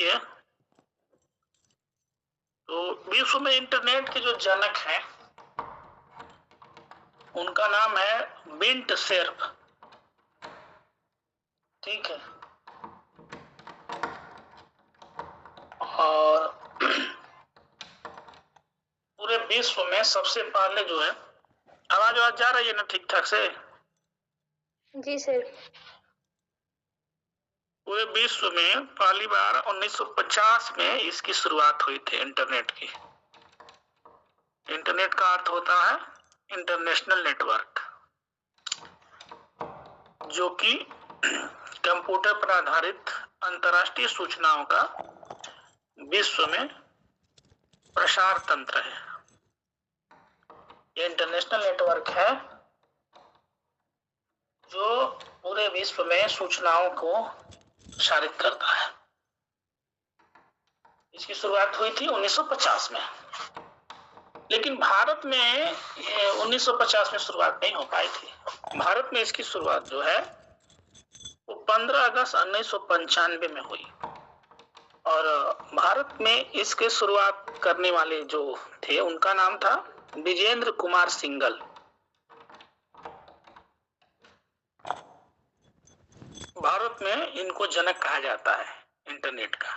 देखिए, तो विश्व में इंटरनेट के जो जनक हैं उनका नाम है बिंट सेर्फ। ठीक है, और पूरे विश्व में सबसे पहले जो है, आवाज जा रही है ना ठीक ठाक से? जी सर। पूरे विश्व में पहली बार 1950 में इसकी शुरुआत हुई थी इंटरनेट की। इंटरनेट का अर्थ होता है इंटरनेशनल नेटवर्क, जो कि कंप्यूटर पर आधारित अंतर्राष्ट्रीय सूचनाओं का विश्व में प्रसार तंत्र है। ये इंटरनेशनल नेटवर्क है जो पूरे विश्व में सूचनाओं को प्रसारित करता है। इसकी शुरुआत हुई थी 1950 में, लेकिन भारत में 1950 में शुरुआत नहीं हो पाई थी। भारत में इसकी शुरुआत जो है वो 15 अगस्त 1995 में हुई, और भारत में इसके शुरुआत करने वाले जो थे उनका नाम था विजेंद्र कुमार सिंघल। भारत में इनको जनक कहा जाता है इंटरनेट का,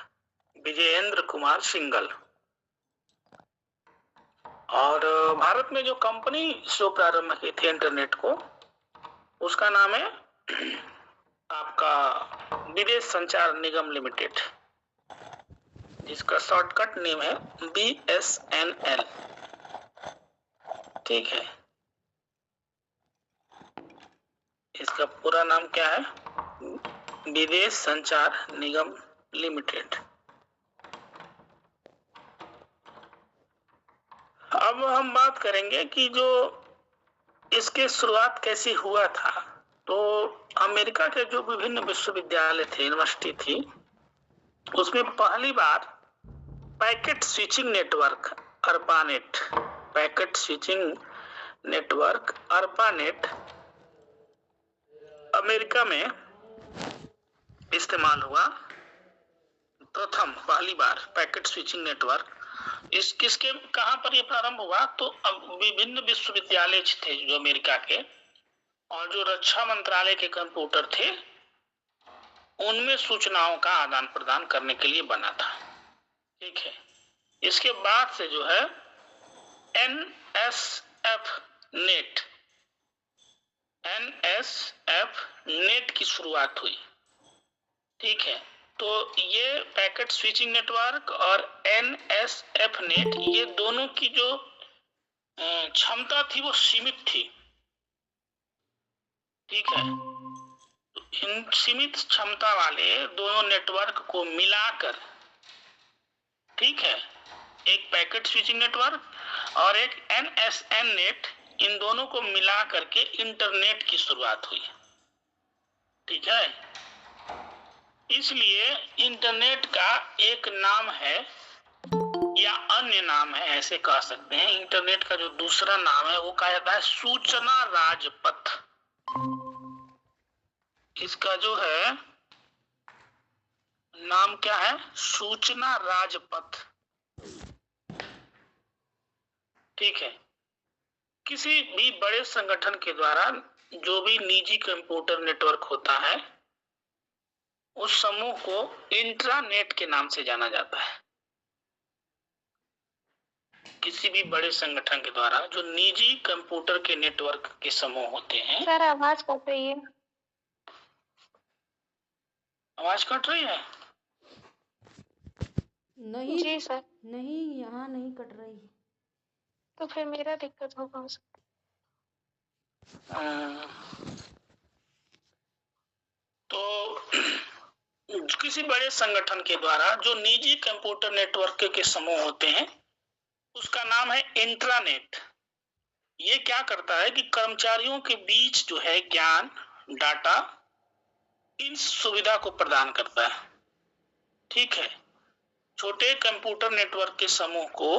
विजेंद्र कुमार सिंघल। और भारत में जो कंपनी जो प्रारंभ की थी इंटरनेट को, उसका नाम है आपका विदेश संचार निगम लिमिटेड, जिसका शॉर्टकट नेम है BSNL। ठीक है, इसका पूरा नाम क्या है? विदेश संचार निगम लिमिटेड। अब हम बात करेंगे कि जो इसके शुरुआत कैसे हुआ था। तो अमेरिका के जो विभिन्न विश्वविद्यालय थे, यूनिवर्सिटी थी, उसमें पहली बार packet switching network ARPANET, packet switching network ARPANET America में इस्तेमाल हुआ। प्रथम पहली बार पैकेट स्विचिंग नेटवर्क इस किसके कहां पर यह प्रारंभ हुआ? तो अब विभिन्न विश्वविद्यालय थे जो अमेरिका के, और जो रक्षा मंत्रालय के कंप्यूटर थे उनमें सूचनाओं का आदान प्रदान करने के लिए बना था। ठीक है, इसके बाद से जो है NSF नेट की शुरुआत हुई। ठीक है, तो ये पैकेट स्विचिंग नेटवर्क और NSF नेट, ये दोनों की जो क्षमता थी वो सीमित थी। ठीक है, तो इन सीमित क्षमता वाले दोनों नेटवर्क को मिलाकर, ठीक है, एक पैकेट स्विचिंग नेटवर्क और एक NSN नेट, इन दोनों को मिला करके इंटरनेट की शुरुआत हुई। ठीक है, इसलिए इंटरनेट का एक नाम है या अन्य नाम है, ऐसे कह सकते हैं। इंटरनेट का जो दूसरा नाम है वो कहा जाता है सूचना राजपथ। इसका जो है नाम क्या है? सूचना राजपथ। ठीक है, किसी भी बड़े संगठन के द्वारा जो भी निजी कंप्यूटर नेटवर्क होता है उस समूह को इंट्रानेट के नाम से जाना जाता है। किसी भी बड़े संगठन के द्वारा जो निजी कंप्यूटर के नेटवर्क के समूह होते हैं। सर आवाज कट रही है। आवाज कट रही है? नहीं जी सर। नहीं, यहाँ नहीं कट रही। तो फिर मेरा दिक्कत होगा उसमें। तो किसी बड़े संगठन के द्वारा जो निजी कंप्यूटर नेटवर्क के समूह होते हैं उसका नाम है इंट्रानेट। ये क्या करता है कि कर्मचारियों के बीच जो है ज्ञान, डाटा, इन सुविधा को प्रदान करता है। ठीक है, छोटे कंप्यूटर नेटवर्क के समूह को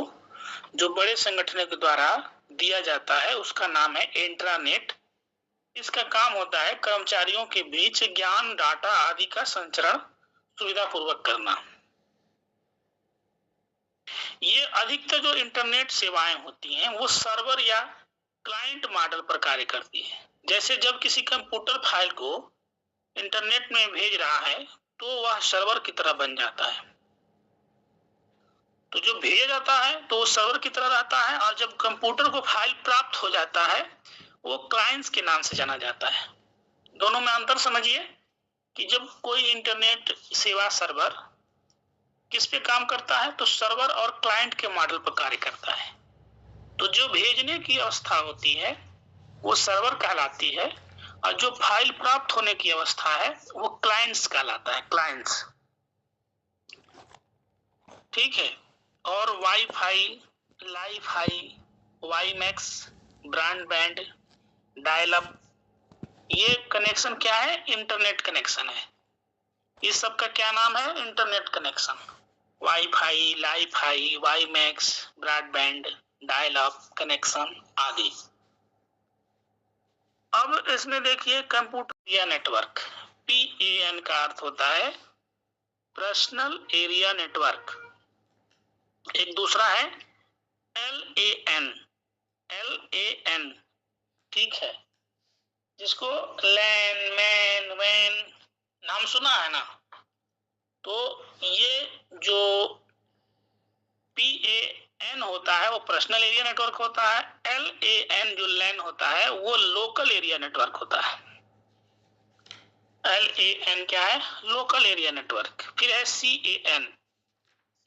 जो बड़े संगठनों के द्वारा दिया जाता है उसका नाम है इंट्रानेट। इसका काम होता है कर्मचारियों के बीच ज्ञान, डाटा आदि का संचरण सुविधा पूर्वक करना। ये अधिकतर जो इंटरनेट सेवाएं होती हैं वो सर्वर या क्लाइंट मॉडल पर कार्य करती है। जैसे जब किसी कंप्यूटर फाइल को इंटरनेट में भेज रहा है तो वह सर्वर की तरह बन जाता है। तो जो भेजा जाता है तो वो सर्वर की तरह रहता है, और जब कंप्यूटर को फाइल प्राप्त हो जाता है वो क्लाइंट्स के नाम से जाना जाता है। दोनों में अंतर समझिए कि जब कोई इंटरनेट सेवा सर्वर किस पे काम करता है तो सर्वर और क्लाइंट के मॉडल पर कार्य करता है। तो जो भेजने की अवस्था होती है वो सर्वर कहलाती है, और जो फाइल प्राप्त होने की अवस्था है वो क्लाइंट्स कहलाता है, क्लाइंट्स। ठीक है। और wifi, Li-Fi, WiMAX, broadband, dial up, ये कनेक्शन क्या है? इंटरनेट कनेक्शन है। इस सब का क्या नाम है? Internet connection. Wifi, Li-Fi, WiMAX, broadband, dial up connection आदि। अब इसमें देखिए कंप्यूटर एरिया नेटवर्क, PAN का अर्थ होता है पर्सनल एरिया नेटवर्क। एक दूसरा है LAN, ठीक है, जिसको लैन, मैन, वैन नाम सुना है ना। तो ये जो PAN होता है वो पर्सनल एरिया नेटवर्क होता है। LAN जो लैन होता है वो लोकल एरिया नेटवर्क होता है। LAN क्या है? Local area network. फिर है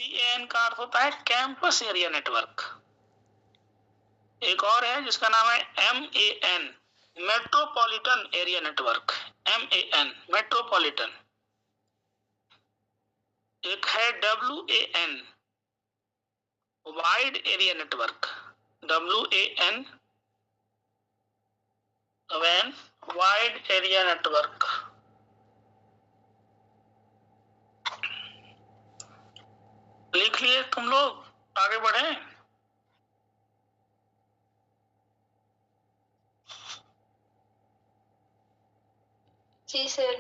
CAN का अर्थ होता है कैंपस एरिया नेटवर्क। एक और है जिसका नाम है MAN, metropolitan area network. MAN metropolitan. एक है WAN, wide area network. WAN वैन, वाइड एरिया नेटवर्क। लिख लिए तुम लोग, आगे बढ़े। जी सर।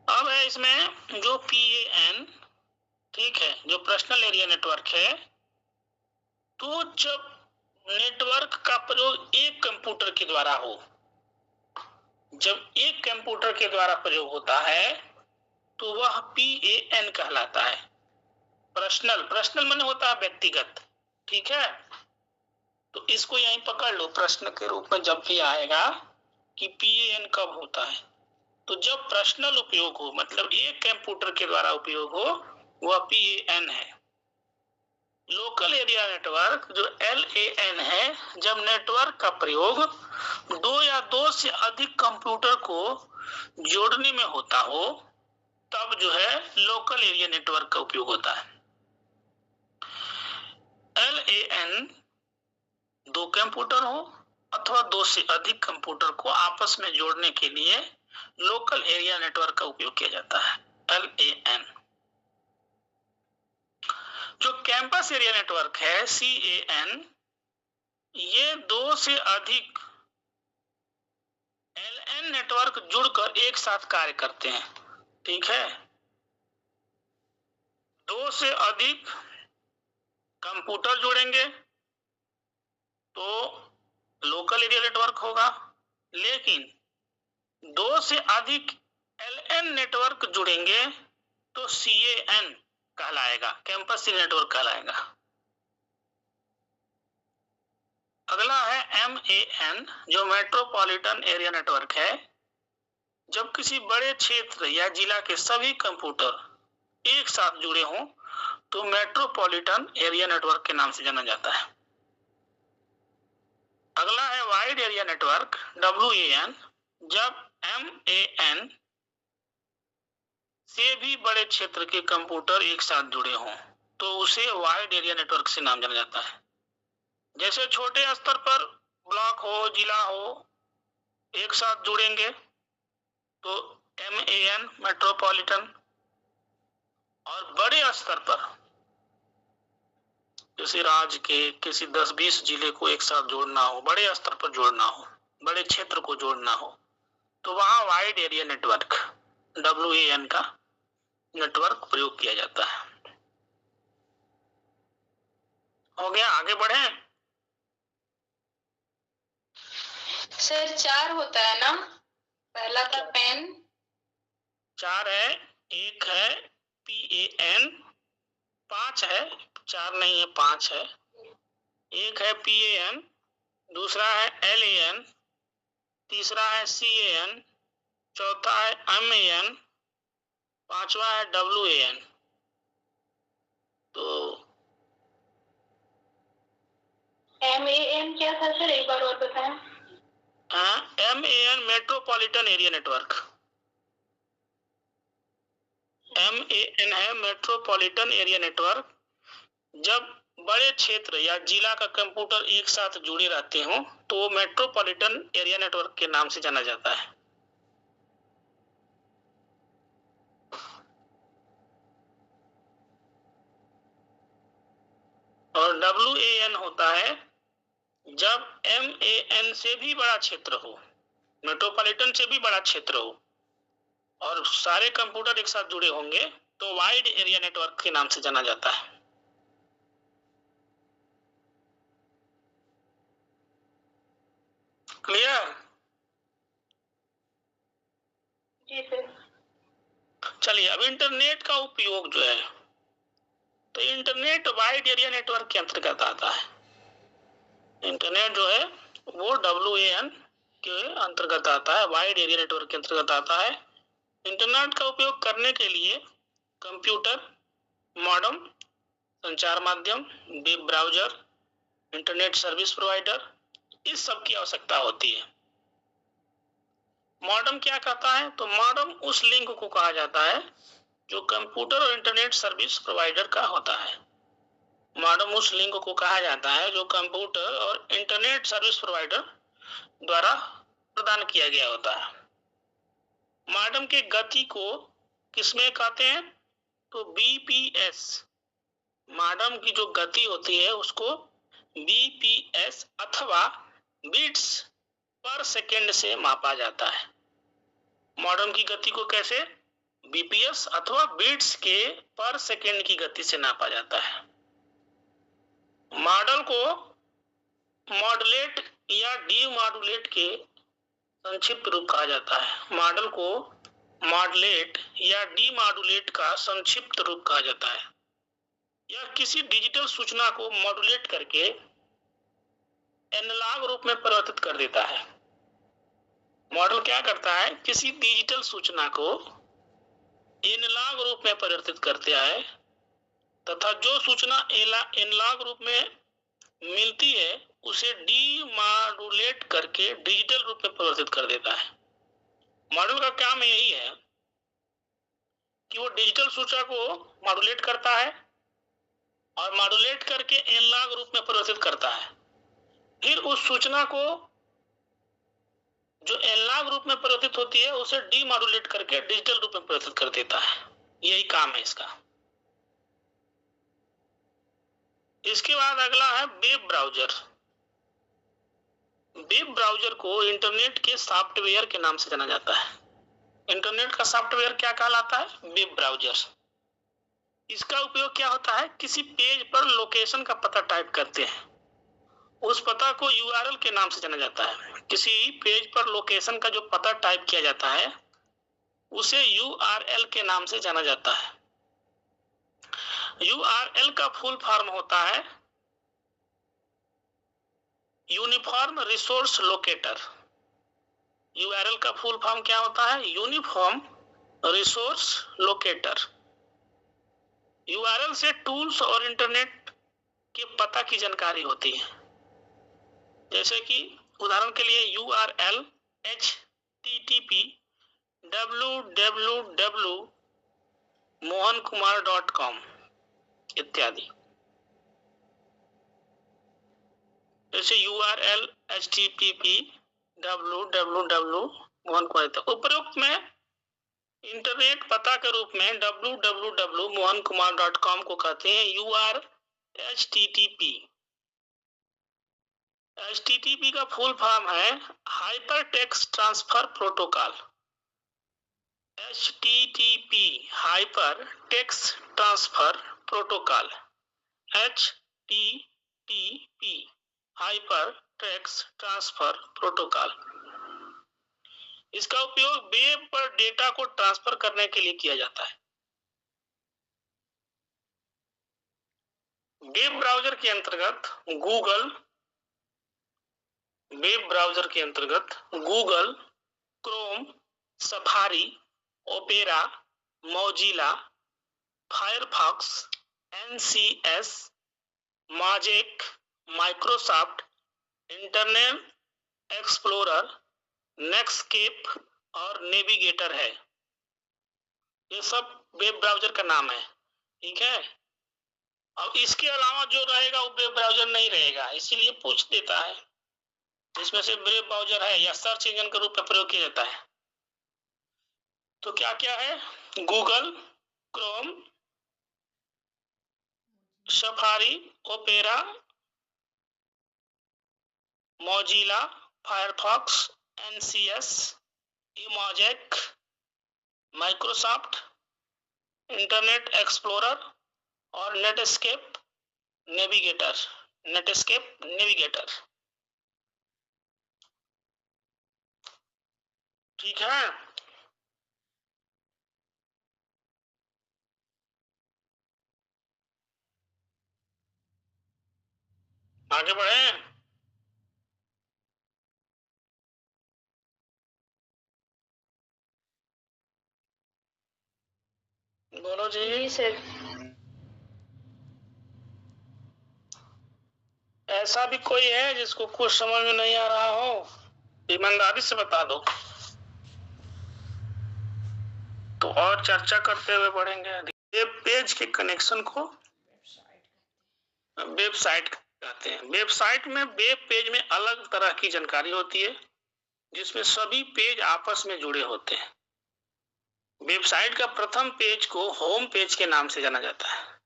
अब है इसमें जो PAN, ठीक है, जो पर्सनल एरिया नेटवर्क है, तो जब नेटवर्क का प्रयोग एक कंप्यूटर के द्वारा हो, जब एक कंप्यूटर के द्वारा प्रयोग होता है तो वह PAN कहलाता है। पर्सनल माने होता है व्यक्तिगत। ठीक है, तो इसको यहीं पकड़ लो, प्रश्न के रूप में जब भी आएगा कि PAN कब होता है, तो जब पर्सनल उपयोग हो, मतलब एक कंप्यूटर के द्वारा उपयोग हो, वह PAN है। लोकल एरिया नेटवर्क जो LAN है, जब नेटवर्क का प्रयोग दो या दो से अधिक कंप्यूटर को जोड़ने में होता हो तब जो है लोकल एरिया नेटवर्क का उपयोग होता है। LAN दो कंप्यूटर हो अथवा दो से अधिक कंप्यूटर को आपस में जोड़ने के लिए लोकल एरिया नेटवर्क का उपयोग किया जाता है, LAN। जो कैंपस एरिया नेटवर्क है CAN, ये दो से अधिक LAN नेटवर्क जुड़कर एक साथ कार्य करते हैं। ठीक है, दो से अधिक कंप्यूटर जुड़ेंगे तो लोकल एरिया नेटवर्क होगा, लेकिन दो से अधिक LAN नेटवर्क जुड़ेंगे तो CAN कहलाएगा, कैंपस नेटवर्क कहलाएगा। अगला है MAN जो मेट्रोपॉलिटन एरिया नेटवर्क है। जब किसी बड़े क्षेत्र या जिला के सभी कंप्यूटर एक साथ जुड़े हों तो मेट्रोपॉलिटन एरिया नेटवर्क के नाम से जाना जाता है। अगला है वाइड एरिया नेटवर्क WAN। जब MAN से भी बड़े क्षेत्र के कंप्यूटर एक साथ जुड़े हों तो उसे वाइड एरिया नेटवर्क से नाम जाना जाता है। जैसे छोटे स्तर पर ब्लॉक हो, जिला हो, एक साथ जुड़ेंगे तो MAN मेट्रोपॉलिटन, और बड़े स्तर पर किसी राज्य के किसी 10-20 जिले को एक साथ जोड़ना हो, बड़े स्तर पर जोड़ना हो, बड़े क्षेत्र को जोड़ना हो, तो वहां वाइड एरिया नेटवर्क WAN का नेटवर्क प्रयोग किया जाता है। हो गया, आगे बढ़े। सर 4 होता है ना, पहला था पेन। 4 है, एक है PAN, 5 है, 4 नहीं है 5 है, एक है PAN, दूसरा है LAN, तीसरा है CAN, चौथा है MAN, पांचवा है WAN। तो MAN क्या था सर, एक बार और बताएं। MAN metropolitan area network, MAN है मेट्रोपॉलिटन एरिया नेटवर्क। जब बड़े क्षेत्र या जिला का कंप्यूटर एक साथ जुड़े रहते हो तो वो मेट्रोपॉलिटन एरिया नेटवर्क के नाम से जाना जाता है। और WAN होता है जब MAN से भी बड़ा क्षेत्र हो, मेट्रोपॉलिटन से भी बड़ा क्षेत्र हो और सारे कंप्यूटर एक साथ जुड़े होंगे तो वाइड एरिया नेटवर्क के नाम से जाना जाता है। क्लियर? जी सर। चलिए, अब इंटरनेट का उपयोग जो है, तो इंटरनेट वाइड एरिया नेटवर्क के अंतर्गत आता है। इंटरनेट जो है वो WAN के अंतर्गत आता है, वाइड एरिया नेटवर्क के अंतर्गत आता है। इंटरनेट का उपयोग करने के लिए कंप्यूटर, मॉडेम, संचार माध्यम, web browser, internet service provider, इस सब की आवश्यकता होती है। मॉडेम क्या कहता है? तो मॉडेम उस लिंक को कहा जाता है जो कंप्यूटर और इंटरनेट सर्विस प्रोवाइडर का होता है। मॉडेम उस लिंक को कहा जाता है जो कंप्यूटर और इंटरनेट सर्विस प्रोवाइडर द्वारा प्रदान किया गया होता है। मॉडेम के गति को किसमें कहते हैं? तो BPS, मॉडेम की जो गति होती है उसको BPS अथवा बिट्स पर सेकेंड से मापा जाता है। मॉडेम की गति को कैसे? BPS अथवा बिट्स के पर सेकेंड की गति से नापा जाता है। मॉडल को मॉडुलेट या डीमॉडुलेट के संक्षिप्त रूप कहा जाता है। मॉडल को मॉडुलेट या डीमॉडुलेट का संक्षिप्त रूप कहा जाता है। यह किसी डिजिटल सूचना को मॉडुलेट करके एनालॉग रूप में परिवर्तित कर देता है। मॉडल क्या करता है? किसी डिजिटल सूचना को एनालॉग रूप में परिवर्तित करता है तथा जो सूचना एनालॉग रूप में मिलती है उसे डीमॉडुलेट करके डिजिटल रूप में परिवर्तित कर देता है। मॉडल का काम यही है कि वो डिजिटल सूचना को मॉडुलेट करता है और मॉडुलेट करके एनालॉग रूप में परिवर्तित करता है। फिर उस सूचना को जो एनालॉग रूप में परिवर्तित होती है उसे डीमॉडुलेट करके डिजिटल रूप में परिवर्तित कर देता है। यही काम है इसका। इसके बाद अगला है वेब ब्राउजर। वेब ब्राउजर को इंटरनेट के सॉफ्टवेयर के नाम से जाना जाता है। इंटरनेट का सॉफ्टवेयर क्या कहलाता है? Web browser. इसका उपयोग क्या होता है? किसी पेज पर लोकेशन का पता टाइप करते हैं, उस पता को URL के नाम से जाना जाता है। किसी पेज पर लोकेशन का जो पता टाइप किया जाता है उसे URL के नाम से जाना जाता है। URL का फुल फॉर्म होता है यूनिफॉर्म रिसोर्स लोकेटर। URL का फुल फॉर्म क्या होता है? Uniform resource locator. URL से टूल्स और इंटरनेट के पता की जानकारी होती है। जैसे कि उदाहरण के लिए URL http www.mohankumar.com इत्यादि। जैसे URL http www.mohankumar, उपरोक्त में इंटरनेट पता के रूप में www.mohankumar.com को कहते हैं URHTTP। HTTP का फुल फॉर्म है hyper text transfer protocol. HTTP hyper text transfer protocol, HTTP HTTP hyper text transfer protocol. इसका उपयोग वेब पर डेटा को ट्रांसफर करने के लिए किया जाता है। वेब ब्राउजर के अंतर्गत Google, Chrome, Safari, Opera, Mozilla, Firefox, NCS, Mosaic, Microsoft, Internet Explorer, Netscape और नेविगेटर है। ये सब वेब ब्राउजर का नाम है, ठीक है। अब इसके अलावा जो रहेगा वो वेब ब्राउजर नहीं रहेगा, इसीलिए पूछ देता है इसमें से वेब ब्राउजर है या सर्च इंजन के रूप में प्रयोग किया जाता है। तो क्या क्या है? Google, Chrome, Safari, Opera, Mozilla, Firefox, NCS, Mosaic, Microsoft, Internet Explorer और नेटस्केप नेविगेटर। ठीक है। आगे बढ़े। बोलो जी सर। ऐसा भी कोई है जिसको कुछ समझ में नहीं आ रहा हो? ईमानदारी से बता दो, तो और चर्चा करते हुए बढ़ेंगे। वेब पेज के कनेक्शन को वेबसाइट कहते हैं। वेबसाइट में वेब पेज में अलग तरह की जानकारी होती है जिसमें सभी पेज आपस में जुड़े होते हैं। वेबसाइट का प्रथम पेज को होम पेज के नाम से जाना जाता है।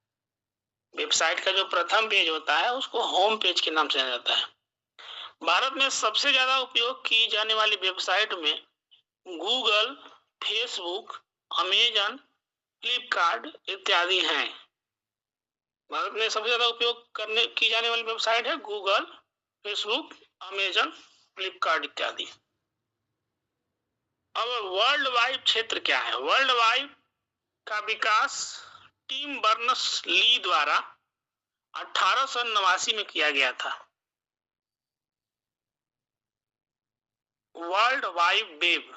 वेबसाइट का जो प्रथम पेज होता है उसको होम पेज के नाम से जाना जाता है। भारत में सबसे ज्यादा उपयोग की जाने वाली वेबसाइट में गूगल, फेसबुक, अमेजन, फ्लिपकार्ट इत्यादि हैं। भारत में सबसे ज्यादा उपयोग की जाने वाली वेबसाइट है गूगल, फेसबुक, अमेजन, फ्लिपकार्ट इत्यादि। अब वर्ल्ड वाइड क्षेत्र क्या है? वर्ल्ड वाइड का विकास टिम बर्नर्स-ली द्वारा 1889 में किया गया था। वर्ल्ड वाइड वेब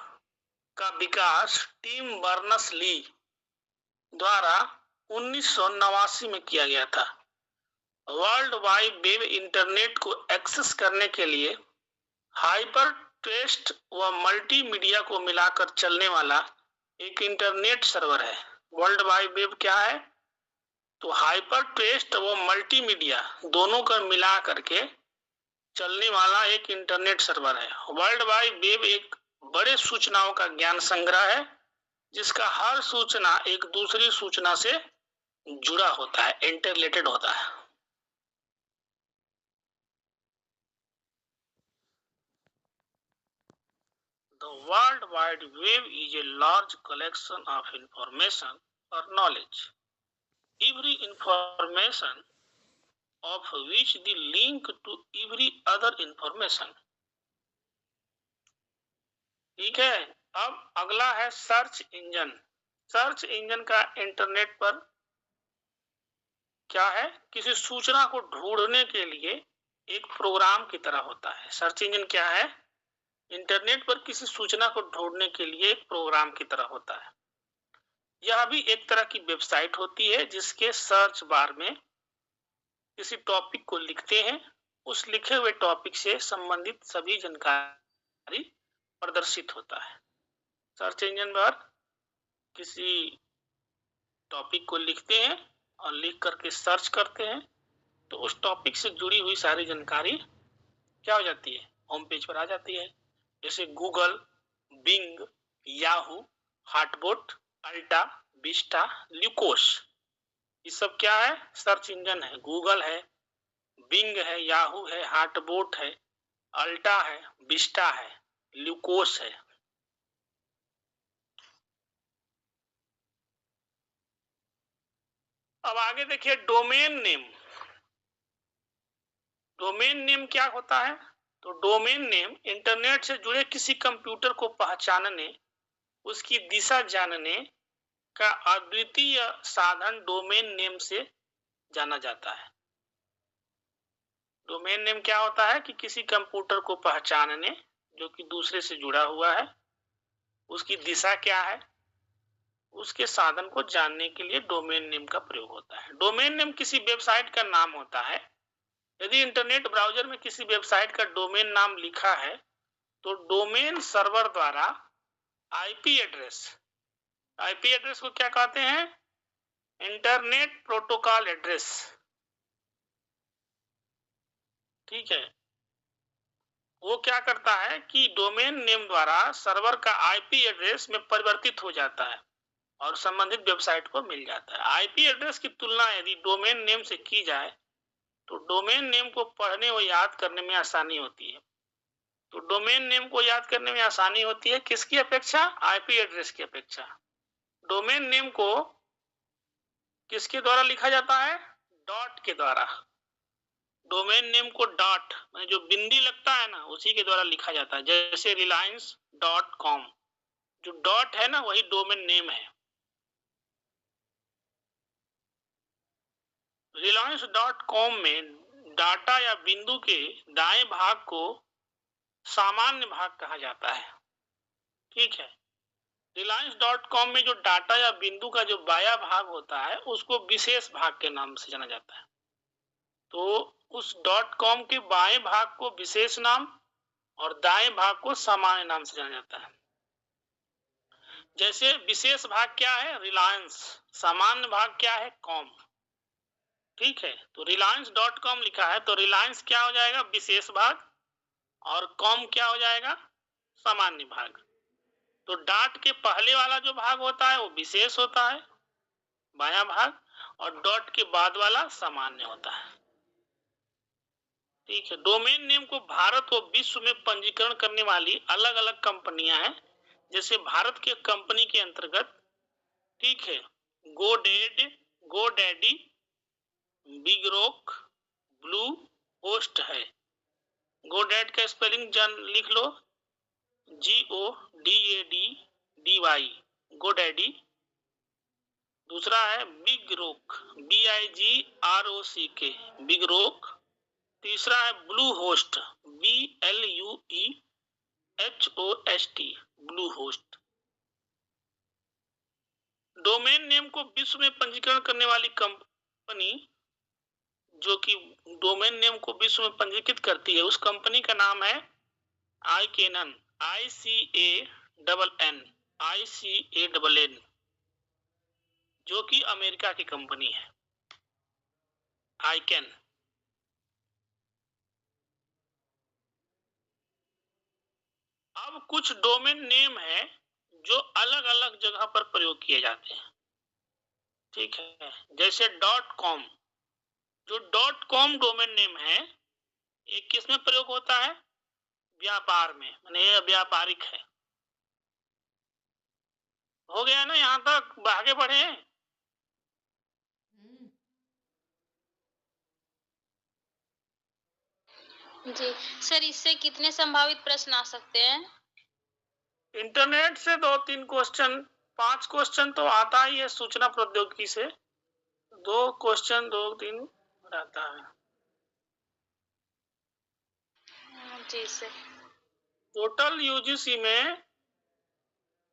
का विकास टिम बर्नर्स-ली द्वारा 1989 में किया गया था। वर्ल्ड वाइड वेब इंटरनेट को एक्सेस करने के लिए हाइपर टेक्स्ट व मल्टीमीडिया को मिलाकर चलने वाला एक इंटरनेट सर्वर है। वर्ल्ड वाइड वेब क्या है? तो हाइपर टेक्स्ट व मल्टीमीडिया दोनों को मिला करके चलने वाला एक इंटरनेट सर्वर है। वर्ल्ड वाइड वेब एक बड़े सूचनाओं का ज्ञान संग्रह है जिसका हर सूचना एक दूसरी सूचना से जुड़ा होता है, इंटरलेटेड होता है। The World Wide Web is a large collection of information or knowledge. Every information of which the link to every other information. ठीक है। अब अगला है सर्च इंजन। सर्च इंजन का इंटरनेट पर क्या है? किसी सूचना को ढूंढने के लिए एक प्रोग्राम की तरह होता है। सर्च इंजन क्या है? इंटरनेट पर किसी सूचना को ढूंढने के लिए एक प्रोग्राम की तरह होता है। यह भी एक तरह की वेबसाइट होती है जिसके सर्च बार में किसी टॉपिक को लिखते हैं, उस लिखे हुए टॉपिक से संबंधित सभी जानकारी प्रदर्शित होता है। सर्च इंजन पर किसी टॉपिक को लिखते हैं और लिख करके सर्च करते हैं तो उस टॉपिक से जुड़ी हुई सारी जानकारी क्या हो जाती है? होम पेज पर आ जाती है। जैसे गूगल, बिंग, याहू, हॉटबॉट, अल्टा, विस्टा, ल्यूकोस, ये सब क्या है? सर्च इंजन है। गूगल है, बिंग है, याहू है, हॉटबॉट है, अल्टा है, विस्टा है, ल्यूकोस है। अब आगे देखिए डोमेन नेम। डोमेन नेम क्या होता है? तो डोमेन नेम इंटरनेट से जुड़े किसी कंप्यूटर को पहचानने, उसकी दिशा जानने का अद्वितीय साधन डोमेन नेम से जाना जाता है। डोमेन नेम क्या होता है कि किसी कंप्यूटर को पहचानने, जो कि दूसरे से जुड़ा हुआ है, उसकी दिशा क्या है, उसके साधन को जानने के लिए डोमेन नेम का प्रयोग होता है। डोमेन नेम किसी वेबसाइट का नाम होता है। यदि इंटरनेट ब्राउजर में किसी वेबसाइट का डोमेन नाम लिखा है तो डोमेन सर्वर द्वारा आईपी एड्रेस को क्या कहते हैं? Internet protocol address. ठीक है, वो क्या करता है कि डोमेन नेम द्वारा सर्वर का आईपी एड्रेस में परिवर्तित हो जाता है और संबंधित वेबसाइट को मिल जाता है। आईपी एड्रेस की तुलना यदि डोमेन नेम से की जाए तो डोमेन नेम को पढ़ने और याद करने में आसानी होती है। तो डोमेन नेम को याद करने में आसानी होती है किसकी अपेक्षा? आईपी एड्रेस की अपेक्षा। डोमेन नेम को किसके द्वारा लिखा जाता है? डॉट के द्वारा। डोमेन नेम को डॉट जो बिंदी लगता है ना, उसी के द्वारा लिखा जाता है। जैसे reliance.com, जो डॉट है ना वही डोमेन नेम है। reliance.com में डाटा या बिंदु के दाएं भाग को सामान्य भाग कहा जाता है। ठीक है, reliance.com में जो डाटा या बिंदु का जो बायां भाग होता है उसको विशेष भाग के नाम से जाना जाता है। तो उस .com के बाएं भाग को विशेष नाम और दाएं भाग को सामान्य नाम से जाना जाता है। जैसे विशेष भाग क्या है? रिलायंस। सामान्य भाग क्या है? कॉम। ठीक है, तो reliance.com लिखा है तो रिलायंस क्या हो जाएगा? विशेष भाग, और कॉम क्या हो जाएगा? सामान्य भाग। तो डॉट के पहले वाला जो भाग होता है वो विशेष होता है, बायां भाग, और डॉट के बाद वाला सामान्य होता है। ठीक है, डोमेन नेम को भारत और विश्व में पंजीकरण करने वाली अलग अलग कंपनियां हैं। जैसे भारत के कंपनी के अंतर्गत, ठीक है, गोडैडी, बिगरोक, ब्लू होस्ट है। गोडैड का स्पेलिंग लिख लो, GODADDY, गोडैडी। दूसरा है बिगरोक, BIGROCK, बिगरोक। तीसरा है blue host, BLUEHOST, blue host. Domain name को विश्व में पंजीकरण करने वाली कंपनी, जो कि डोमेन नेम को विश्व में पंजीकृत करती है, उस कंपनी का नाम है ICANN, ICANN, जो कि अमेरिका की कंपनी है। ICANN। अब कुछ डोमेन नेम है जो अलग अलग जगह पर प्रयोग किए जाते हैं। ठीक है, जैसे .com, जो .com डोमेन नेम है ये किस में प्रयोग होता है? व्यापार में, माने ये व्यापारिक है। हो गया ना? यहाँ तक आगे बढ़े? जी सर, इससे कितने संभावित प्रश्न आ सकते हैं? इंटरनेट से 2-3 क्वेश्चन, 5 क्वेश्चन तो आता ही है सूचना प्रौद्योगिकी से। 2 क्वेश्चन 2-3 आता है। जी सर। टोटल यूजीसी में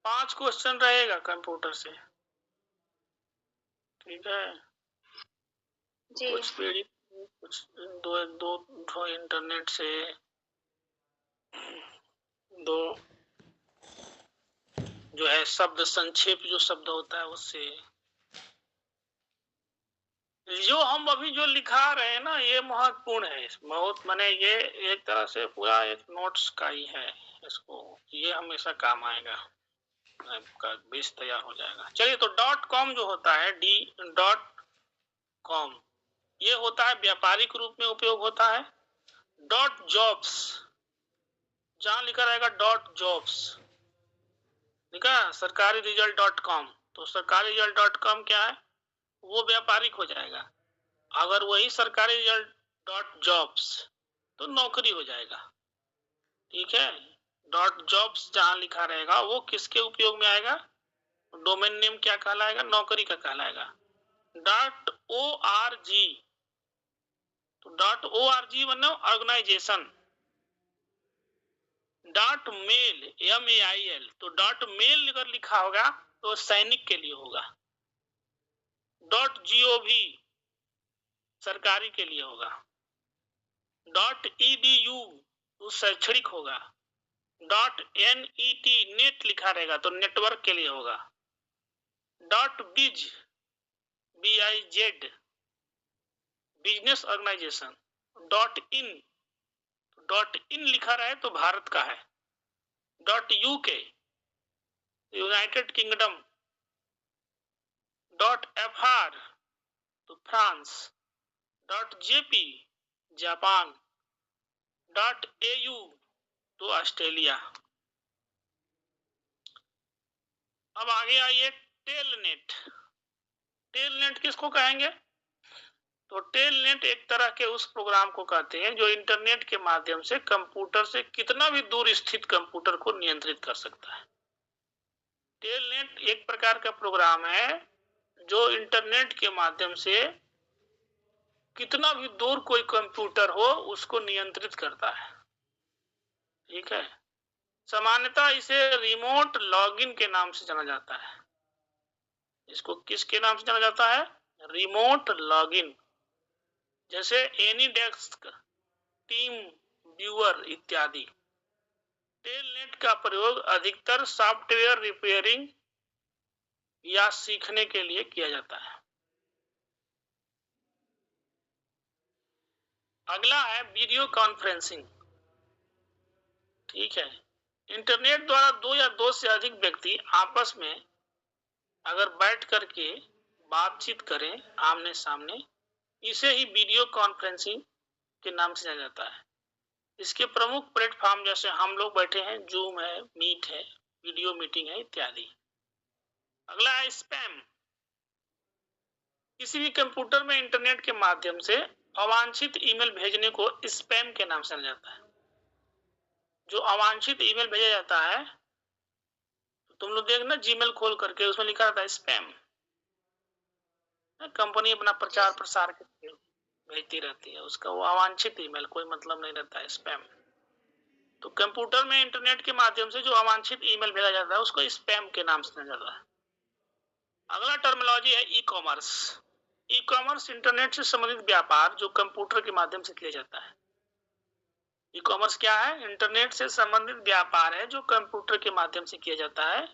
5 क्वेश्चन रहेगा कंप्यूटर से। ठीक है जी। कुछ पीढ़ी, कुछ दो इंटरनेट से, 2 जो है शब्द संक्षेप जो शब्द होता है उससे। जो हम अभी जो लिखा रहे हैं ना ये महत्वपूर्ण है, बहुत माने ये एक तरह से पूरा एक नोट्स का ही है। इसको ये हमेशा काम आएगा, आपका बेस तैयार हो जाएगा। चलिए, तो .com जो होता है, .com, ये होता है व्यापारिक रूप में उपयोग होता है। .jobs, जहां लिखा रहेगा .jobs, लिखा सरकारी रिजल्ट .com, तो सरकारी रिजल्ट .com क्या है? वो व्यापारिक हो जाएगा। अगर वही सरकारी रिजल्ट .jobs तो नौकरी हो जाएगा। ठीक है, डॉट जॉब्स जहां लिखा रहेगा वो किसके उपयोग में आएगा? डोमेन नेम क्या कहलाएगा? नौकरी का कहलाएगा। डॉट ओ आर जी, तो डॉट ओ आर जी मतलब ऑर्गेनाइजेशन। डॉट मेल MAIL, तो डॉट मेल अगर लिखा होगा तो सैनिक के लिए होगा। डॉट GOV सरकारी के लिए होगा। डॉट EDU तो शैक्षणिक होगा। डॉट NET नेट लिखा रहेगा तो नेटवर्क के लिए होगा। Dot BIZ business organisation. Dot in लिखा रहे तो भारत का है। Dot UK United Kingdom. Dot FR तो France. Dot JP Japan. Dot AU तो ऑस्ट्रेलिया। अब आगे आइए टेलनेट। टेलनेट किसको कहेंगे? तो टेलनेट एक तरह के उस प्रोग्राम को कहते हैं जो इंटरनेट के माध्यम से कंप्यूटर से कितना भी दूर स्थित कंप्यूटर को नियंत्रित कर सकता है। टेलनेट एक प्रकार का प्रोग्राम है जो इंटरनेट के माध्यम से कितना भी दूर कोई कंप्यूटर हो उसको नियंत्रित करता है। ठीक है, सामान्यतः इसे रिमोट लॉगिन के नाम से जाना जाता है। इसको किसके नाम से जाना जाता है? रिमोट लॉगिन, जैसे एनीडेस्क, टीम व्यूअर इत्यादि। टेलनेट का प्रयोग अधिकतर सॉफ्टवेयर रिपेयरिंग या सीखने के लिए किया जाता है। अगला है वीडियो कॉन्फ्रेंसिंग। ठीक है, इंटरनेट द्वारा दो या दो से अधिक व्यक्ति आपस में अगर बैठ करके बातचीत करें आमने सामने, इसे ही वीडियो कॉन्फ्रेंसिंग के नाम से जाना जाता है। इसके प्रमुख प्लेटफॉर्म जैसे हम लोग बैठे हैं, जूम है, मीट है, वीडियो मीटिंग है इत्यादि। अगला है स्पैम। किसी भी कंप्यूटर में इंटरनेट के माध्यम से अवांछित ईमेल भेजने को स्पैम के नाम से जाना जाता है। जो अवांछित ईमेल भेजा जाता है, तो तुम लोग देखना जीमेल खोल करके उसमें लिखा रहता है स्पैम। कंपनी अपना प्रचार प्रसार करके भेजती रहती है, उसका वो अवांछित ईमेल, कोई मतलब नहीं रहता है स्पैम। तो कंप्यूटर में इंटरनेट के माध्यम से जो अवांछित ईमेल भेजा जाता है उसको स्पैम के नाम से जाना जाता है। अगला टर्मिनोलॉजी है e commerce. E commerce internet से संबंधित व्यापार जो कंप्यूटर के माध्यम से किया जाता है। ई कॉमर्स क्या है? इंटरनेट से संबंधित व्यापार है जो कंप्यूटर के माध्यम से किया जाता है।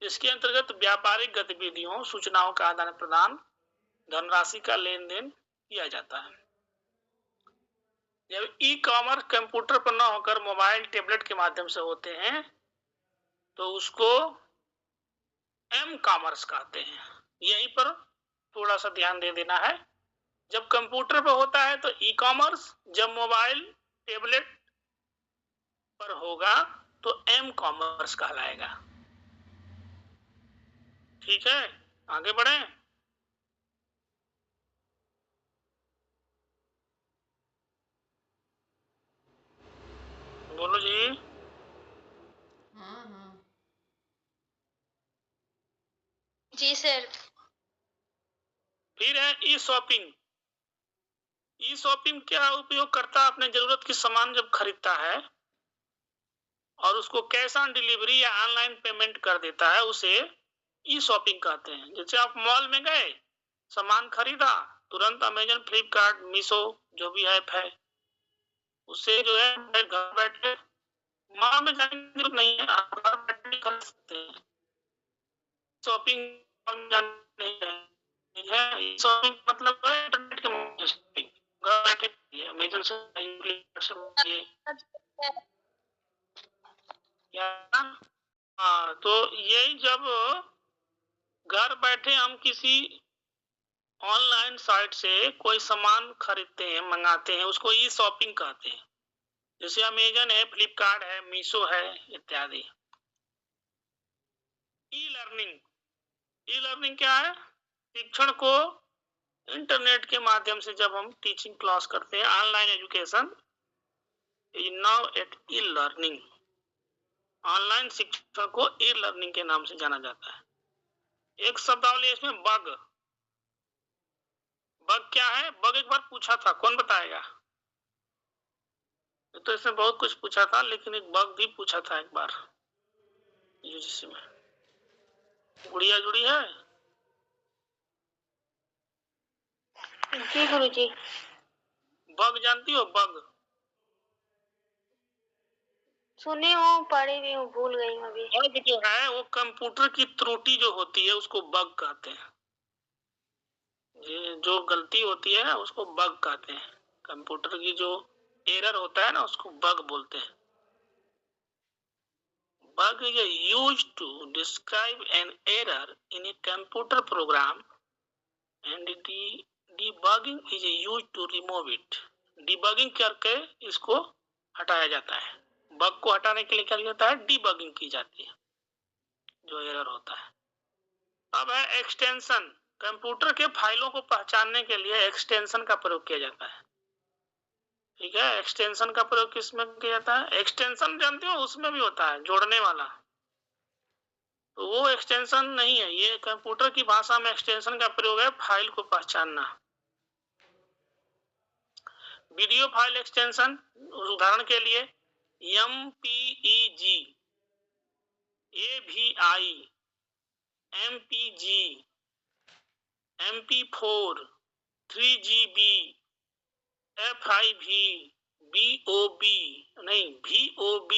इसके अंतर्गत व्यापारिक गतिविधियों, सूचनाओं का आदान प्रदान, धनराशि का लेन देन किया जाता है। जब ई कॉमर्स कंप्यूटर पर न होकर मोबाइल, टैबलेट के माध्यम से होते हैं तो उसको एम कॉमर्स कहते हैं। यहीं पर थोड़ा सा ध्यान दे देना है। जब कंप्यूटर पर होता है तो ई कॉमर्स, जब मोबाइल, टैबलेट पर होगा तो एम कॉमर्स कहलाएगा। ठीक है, आगे बढ़े। बोलो जी। हाँ हाँ जी सर। फिर है ई शॉपिंग। ई शॉपिंग क्या उपयोग करता है? अपने जरूरत की सामान जब खरीदता है और उसको कैश ऑन डिलीवरी या ऑनलाइन पेमेंट कर देता है, उसे ई शॉपिंग कहते हैं। जैसे आप मॉल में गए, सामान खरीदा, तुरंत अमेजन, फ्लिपकार्ट, मीशो जो भी ऐप है उससे जो है घर बैठे, मॉल में जाने की जरूरत नहीं है, आप घर बैठे खरीद सकते हैं। शॉपिंग नहीं है, शॉपिंग मतलब है इंटरनेट के माध्यम से घर बैठे अमेजन से, फ्लिपकार्ट से हाँ, तो यही जब घर बैठे हम किसी ऑनलाइन साइट से कोई सामान खरीदते हैं, मंगाते हैं, उसको ई शॉपिंग कहते हैं। जैसे अमेजन है, फ्लिपकार्ट है, मीशो है इत्यादि। E learning. ई लर्निंग क्या है? शिक्षण को इंटरनेट के माध्यम से जब हम टीचिंग क्लास करते हैं, online education, is now at e learning. Online शिक्षण को ई लर्निंग के नाम से जाना जाता है। एक शब्दावली है इसमें, बग। बग क्या है? बग एक बार पूछा था, कौन बताएगा? तो इसमें बहुत कुछ पूछा था, लेकिन एक बग भी पूछा था एक बार यूजीसी में। गुड़िया जुड़ी है? जी गुरुजी। बग जानती हो? बग सुनी हूँ, पढ़ी भी हूँ, भूल गई हूँ अभी। बग जो है वो कंप्यूटर की त्रुटि जो होती है उसको बग कहते हैं। ये जो गलती होती है ना उसको बग कहते हैं। कंप्यूटर की जो एरर होता है ना उसको बग बोलते हैं। Bug is used to describe an error in a computer program and debugging is used to remove it. Debugging करके इसको हटाया जाता है। बग को हटाने के लिए क्या जाता है? डीबगिंग की जाती है जो एरर होता है। अब है एक्सटेंशन। कंप्यूटर के फाइलों को पहचानने के लिए एक्सटेंशन का प्रयोग किया जाता है। ठीक है, एक्सटेंशन का प्रयोग किसमें किया जाता है? एक्सटेंशन जानते हो, उसमें भी होता है जोड़ने वाला। तो वो एक्सटेंशन नहीं है, ये कंप्यूटर की भाषा में एक्सटेंशन का प्रयोग है फाइल को पहचानना। वीडियो फाइल एक्सटेंशन, उदाहरण के लिए MPEG, AVI, MPG, MP4, 3GB, FIV, BOB नहीं VOB,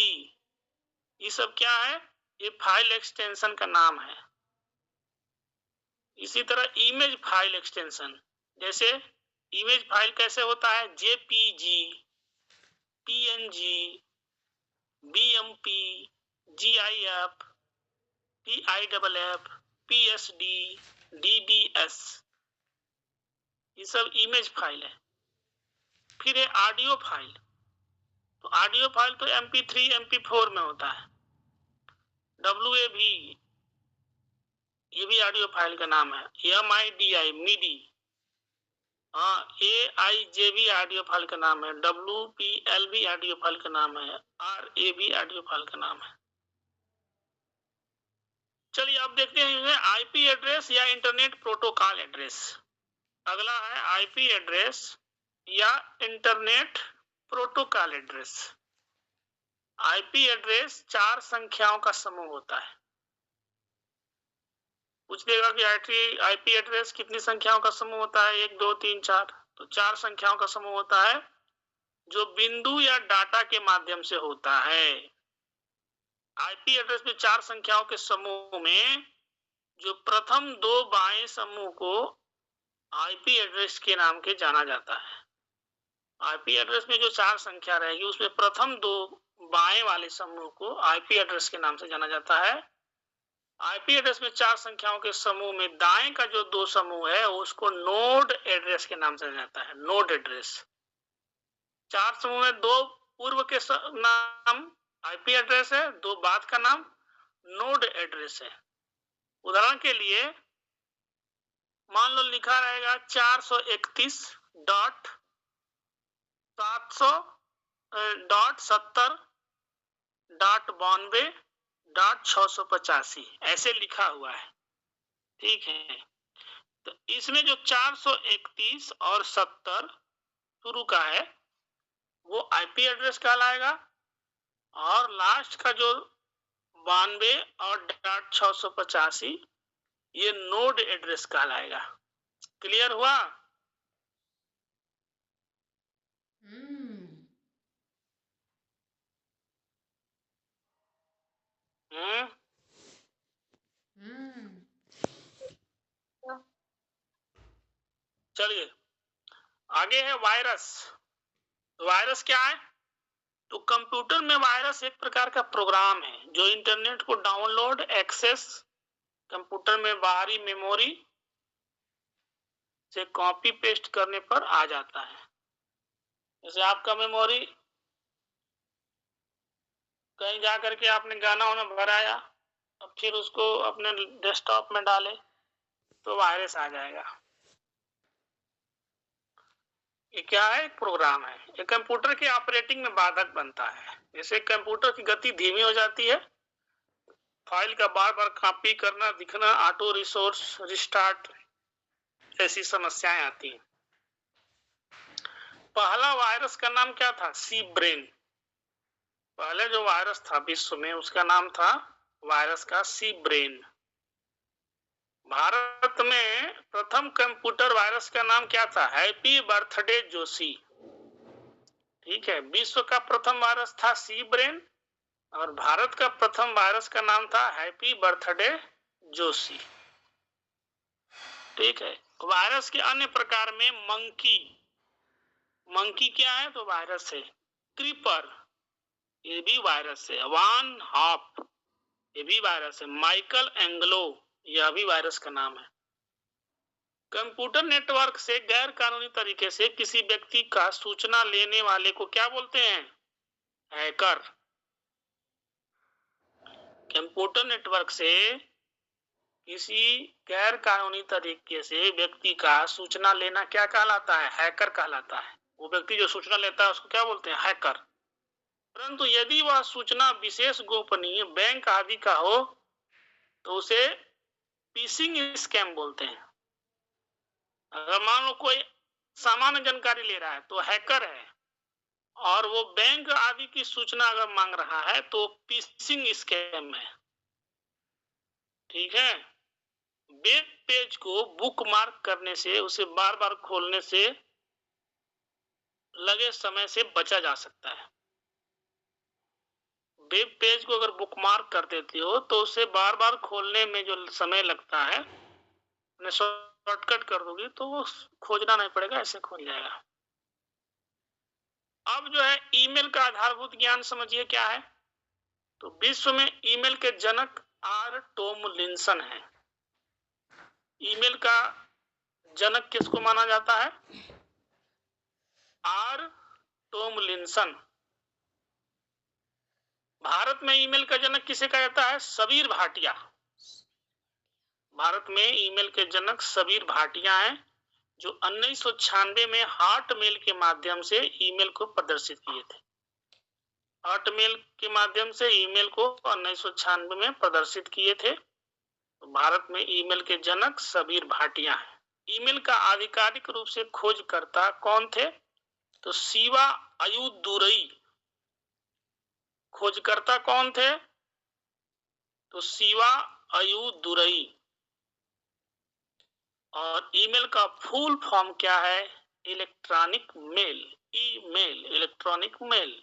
ये सब क्या है? ये फाइल एक्सटेंशन का नाम है। इसी तरह इमेज फाइल एक्सटेंशन, जैसे इमेज फाइल कैसे होता है? JPG, PNG, BMP, GIF, PIFF, PSD, DDS, ये सब इमेज फाइल है। फिर है ऑडियो फाइल। तो ऑडियो फाइल तो MP3, MP4 में होता है। WAV, ये भी ऑडियो फाइल का नाम है। MIDI, MIDI, AIJ भी ऑडियो फाइल का नाम है। WPL भी ऑडियो फाइल का नाम है। RA भी ऑडियो फाइल का नाम है। चलिए अब देखते हैं आईपी एड्रेस या इंटरनेट प्रोटोकॉल एड्रेस। अगला है आईपी एड्रेस या internet protocol address. IP address 4 संख्याओं का समूह होता है। पूछ देगा कि आईपी एड्रेस कितनी संख्याओं का समूह होता है? 1 2 3 4। तो 4 संख्याओं का समूह होता है जो बिंदु या डाटा के माध्यम से होता है। आईपी एड्रेस में 4 संख्याओं के समूह में जो प्रथम 2 बाएं समूह को आईपी एड्रेस के नाम के जाना जाता है। आईपी एड्रेस में जो 4 संख्या रहेगी उसमें प्रथम 2 बाएं वाले समूह को आईपी एड्रेस के नाम से जाना जाता है। आईपी एड्रेस में 4 संख्याओं के समूह में दाएं का जो 2 समूह है उसको नोड एड्रेस के नाम से जाना जाता है। Node address. 4 समूह में 2 पूर्व के नाम आईपी एड्रेस है, 2 बाद का नाम नोड एड्रेस है। उदाहरण के लिए मान लो लिखा रहेगा 431.70.92.685 ऐसे लिखा हुआ है। ठीक है, तो इसमें जो 431 और 70 शुरू का है वो आईपी एड्रेस कहलाएगा और लास्ट का जो 92 और .685 ये नोड एड्रेस कहलाएगा। क्लियर हुआ? चलिए आगे है वायरस। वायरस क्या है? तो कंप्यूटर में वायरस एक प्रकार का प्रोग्राम है जो इंटरनेट को डाउनलोड, एक्सेस, कंप्यूटर में बाहरी मेमोरी से कॉपी पेस्ट करने पर आ जाता है। जैसे आपका मेमोरी कहीं जा करके आपने गाना वाना भराया और फिर उसको अपने डेस्कटॉप में डाले तो वायरस आ जाएगा। ये क्या है? एक प्रोग्राम है। ये कंप्यूटर के ऑपरेटिंग में बाधक बनता है। जैसे कंप्यूटर की गति धीमी हो जाती है, फाइल का बार बार कॉपी करना, दिखना, ऑटो रिसोर्स रिस्टार्ट, ऐसी समस्याएं आती हैं। पहला वायरस का नाम क्या था? सी ब्रेन। पहले जो वायरस था विश्व में उसका नाम था वायरस का सी ब्रेन। भारत में प्रथम कंप्यूटर वायरस का नाम क्या था? Happy birthday Joshi. ठीक है, विश्व का प्रथम वायरस था सी ब्रेन और भारत का प्रथम वायरस का नाम था हैप्पी बर्थडे जोशी। ठीक है, वायरस के अन्य प्रकार में मंकी। मंकी क्या है? तो वायरस है। क्रीपर, ये भी वायरस है। वान हॉप, ये भी वायरस है। माइकल एंग्लो, यह भी वायरस का नाम है। कंप्यूटर नेटवर्क से गैर कानूनी तरीके से किसी व्यक्ति का सूचना लेने वाले को क्या बोलते हैं? हैकर। कंप्यूटर नेटवर्क से किसी गैर कानूनी तरीके से व्यक्ति का सूचना लेना क्या कहलाता है? हैकर कहलाता है। वो व्यक्ति जो सूचना लेता है उसको क्या बोलते हैं? हैकर। परंतु यदि वह सूचना विशेष गोपनीय, बैंक आदि का हो तो उसे फिशिंग स्कैम बोलते हैं। अगर मान लो कोई सामान्य जानकारी ले रहा है तो हैकर है, और वो बैंक आदि की सूचना अगर मांग रहा है तो फिशिंग स्कैम है। ठीक है, वेब पेज को बुकमार्क करने से, उसे बार बार खोलने से लगे समय से बचा जा सकता है। वेब पेज को अगर बुकमार्क कर देते हो तो उसे बार बार खोलने में जो समय लगता है, शॉर्टकट कर दोगे तो वो खोजना नहीं पड़ेगा, ऐसे खोल जाएगा। अब जो है ईमेल का आधारभूत ज्ञान समझिए क्या है। तो विश्व में ईमेल के जनक आर टॉमलिंसन है। ईमेल का जनक किसको माना जाता है? Are Tomlinson. भारत में ईमेल का जनक किसे कहा जाता है? सबीर भाटिया। भारत में ईमेल के जनक सबीर भाटिया हैं, जो 1996 में हॉटमेल के माध्यम से ईमेल को प्रदर्शित किए थे। हॉटमेल के माध्यम से ईमेल को 1996 में प्रदर्शित किए थे। तो भारत में ईमेल के जनक सबीर भाटिया हैं। ईमेल का आधिकारिक रूप से खोजकर्ता कौन थे? तो शिवा अय्युदुरई। खोजकर्ता कौन थे? तो शिवा अय्युदुरई। और ईमेल का फुल फॉर्म क्या है? Electronic mail, email, electronic mail.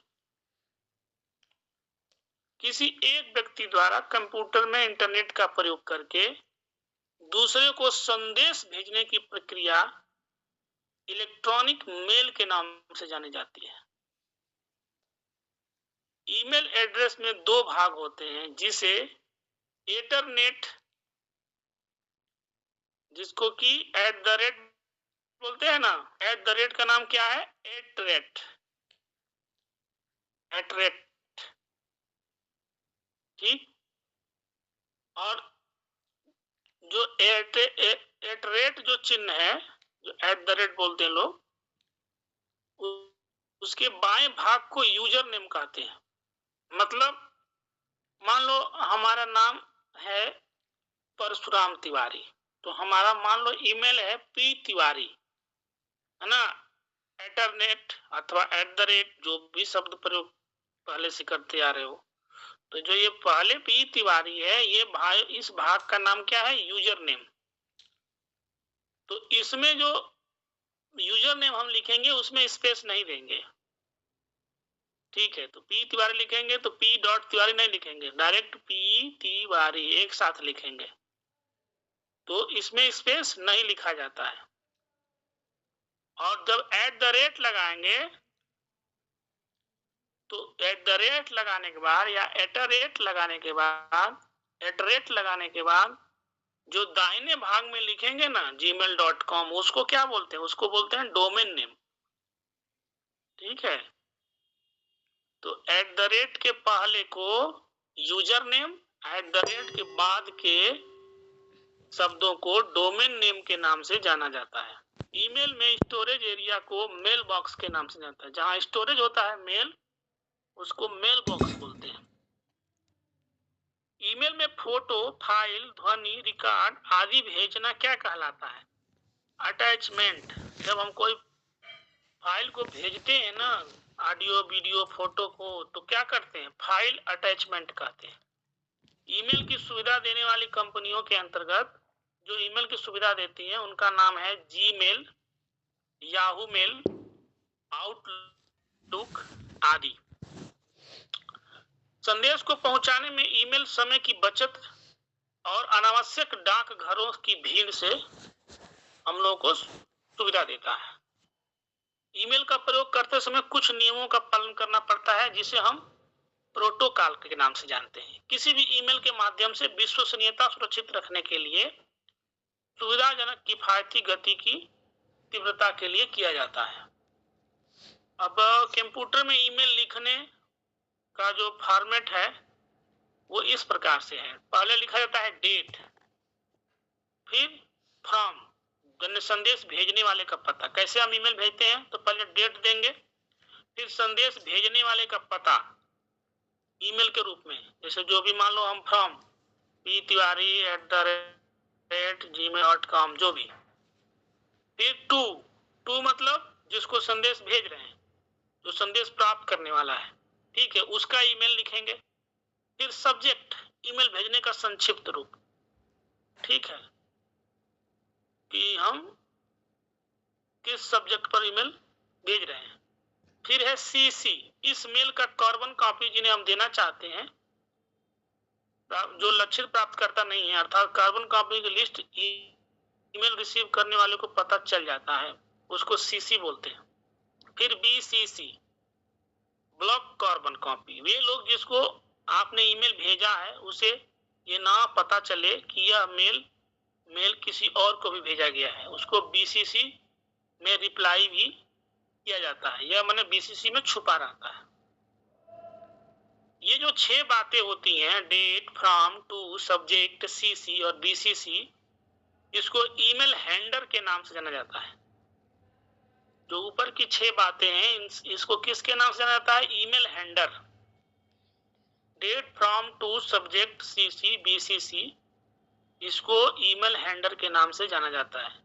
किसी एक व्यक्ति द्वारा कंप्यूटर में इंटरनेट का प्रयोग करके दूसरे को संदेश भेजने की प्रक्रिया इलेक्ट्रॉनिक मेल के नाम से जानी जाती है। ईमेल एड्रेस में दो भाग होते हैं, जिसे इंटरनेट, जिसको कि @ बोलते हैं ना। @ का नाम क्या है? एटरेट। ठीक। और जो एटरेट जो चिन्ह है, जो @ बोलते हैं लोग, उसके बाएं भाग को यूजर नेम कहते हैं। मतलब मान लो हमारा नाम है परशुराम तिवारी, तो हमारा मान लो ईमेल है पी तिवारी, है ना। इंटरनेट अथवा @ जो भी शब्द प्रयोग पहले से करते आ रहे हो, तो जो ये पहले पी तिवारी है, ये इस भाग का नाम क्या है? User name. तो इसमें जो यूजर नेम हम लिखेंगे उसमें स्पेस नहीं देंगे। ठीक है, तो पी तिवारी लिखेंगे तो पी डॉट तिवारी नहीं लिखेंगे, डायरेक्ट पी तिवारी एक साथ लिखेंगे, तो इसमें स्पेस नहीं लिखा जाता है। और जब @ लगाएंगे तो @ लगाने के बाद या लगाने के बाद जो दाहिने भाग में लिखेंगे ना gmail.com, उसको क्या बोलते हैं? उसको बोलते हैं डोमेन नेम। ठीक है, तो @ के पहले को यूजर नेम, @ के बाद के शब्दों को डोमेन नेम के नाम से जाना जाता है। ईमेल में स्टोरेज एरिया को मेल बॉक्स के नाम से जानता है। जहां स्टोरेज होता है मेल, उसको मेल बॉक्स बोलते हैं। ईमेल में फोटो, फाइल, ध्वनि, रिकॉर्ड आदि भेजना क्या कहलाता है? अटैचमेंट। जब हम कोई फाइल को भेजते हैं ना, ऑडियो, वीडियो, फोटो को, तो क्या करते हैं? फाइल अटैचमेंट कहते हैं। ईमेल की सुविधा देने वाली कंपनियों के अंतर्गत जो ईमेल की सुविधा देती हैं उनका नाम है जीमेल, याहू मेल, आउटलुक आदि। संदेश को पहुंचाने में ईमेल समय की बचत और अनावश्यक डाक घरों की भीड़ से हम लोगों को सुविधा देता है। ईमेल का प्रयोग करते समय कुछ नियमों का पालन करना पड़ता है, जिसे हम प्रोटोकॉल के नाम से जानते हैं। किसी भी ईमेल के माध्यम से विश्वसनीयता सुरक्षित रखने के लिए सुविधाजनक किफायती गति की तीव्रता के लिए किया जाता है। अब कंप्यूटर में ईमेल लिखने का जो फॉर्मेट है वो इस प्रकार से है। पहले लिखा जाता है डेट, फिर फ्रॉम, संदेश भेजने वाले का पता। कैसे हम ईमेल भेजते हैं? तो पहले डेट देंगे, फिर संदेश भेजने वाले का पता ईमेल के रूप में, जैसे जो भी मान लो हम फ्रॉम p.tiwari@gmail.com जो भी। फिर टू मतलब जिसको संदेश भेज रहे हैं, जो संदेश प्राप्त करने वाला है, ठीक है, उसका ईमेल लिखेंगे। फिर सब्जेक्ट, ईमेल भेजने का संक्षिप्त रूप, ठीक है, कि हम किस सब्जेक्ट पर ईमेल भेज रहे हैं। फिर है सीसी, इस मेल का कार्बन कॉपी जिन्हें हम देना चाहते हैं, जो लक्षित प्राप्तकर्ता नहीं है, अर्थात कार्बन कॉपी की लिस्ट ईमेल रिसीव करने वाले को पता चल जाता है, उसको सीसी बोलते हैं। फिर बीसीसी, ब्लॉक कार्बन कॉपी, वे लोग जिसको आपने ईमेल भेजा है उसे ये ना पता चले कि यह मेल किसी और को भी भेजा गया है, उसको बीसीसी में रिप्लाई भी किया जाता है। यह माने बीसीसी में छुपा रहता है। ये जो 6 बातें होती हैं, date, from, to, subject, CC और बीसीसी, इसको ईमेल हैंडलर के नाम से जाना जाता है। जो ऊपर की 6 बातें हैं, इसको किसके नाम से जाना जाता है? Email handler. Date, from, to, subject, CC, BCC, इसको ईमेल हैंडलर के नाम से जाना जाता है।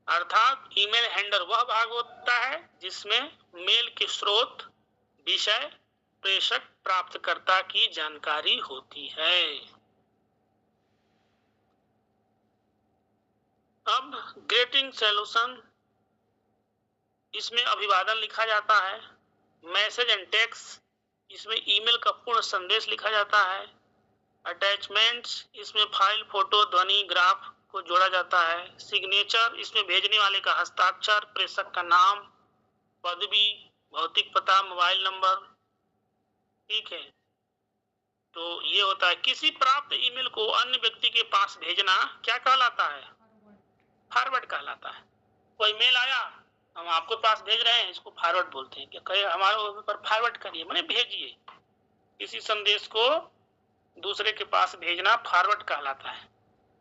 अर्थात ईमेल हैंडलर वह भाग होता है जिसमें मेल के स्रोत, विषय, प्रेषक, प्राप्तकर्ता की जानकारी होती है। अब ग्रीटिंग सॉल्यूशन, इसमें अभिवादन लिखा जाता है। मैसेज एंड टेक्स्ट, इसमें ईमेल का पूर्ण संदेश लिखा जाता है। अटैचमेंट्स, इसमें फाइल, फोटो, ध्वनि, ग्राफ को जोड़ा जाता है। सिग्नेचर, इसमें भेजने वाले का हस्ताक्षर, प्रेषक का नाम, पदवी, भौतिक पता, मोबाइल नंबर, ठीक है। तो ये होता है। किसी प्राप्त ईमेल को अन्य व्यक्ति के पास भेजना क्या कहलाता है? फॉरवर्ड कहलाता है। कोई मेल आया, हम आपके पास भेज रहे हैं, इसको फॉरवर्ड बोलते हैं। कहे हमारे पर फॉरवर्ड करिए, माने भेजिए। किसी संदेश को दूसरे के पास भेजना फॉरवर्ड कहलाता है।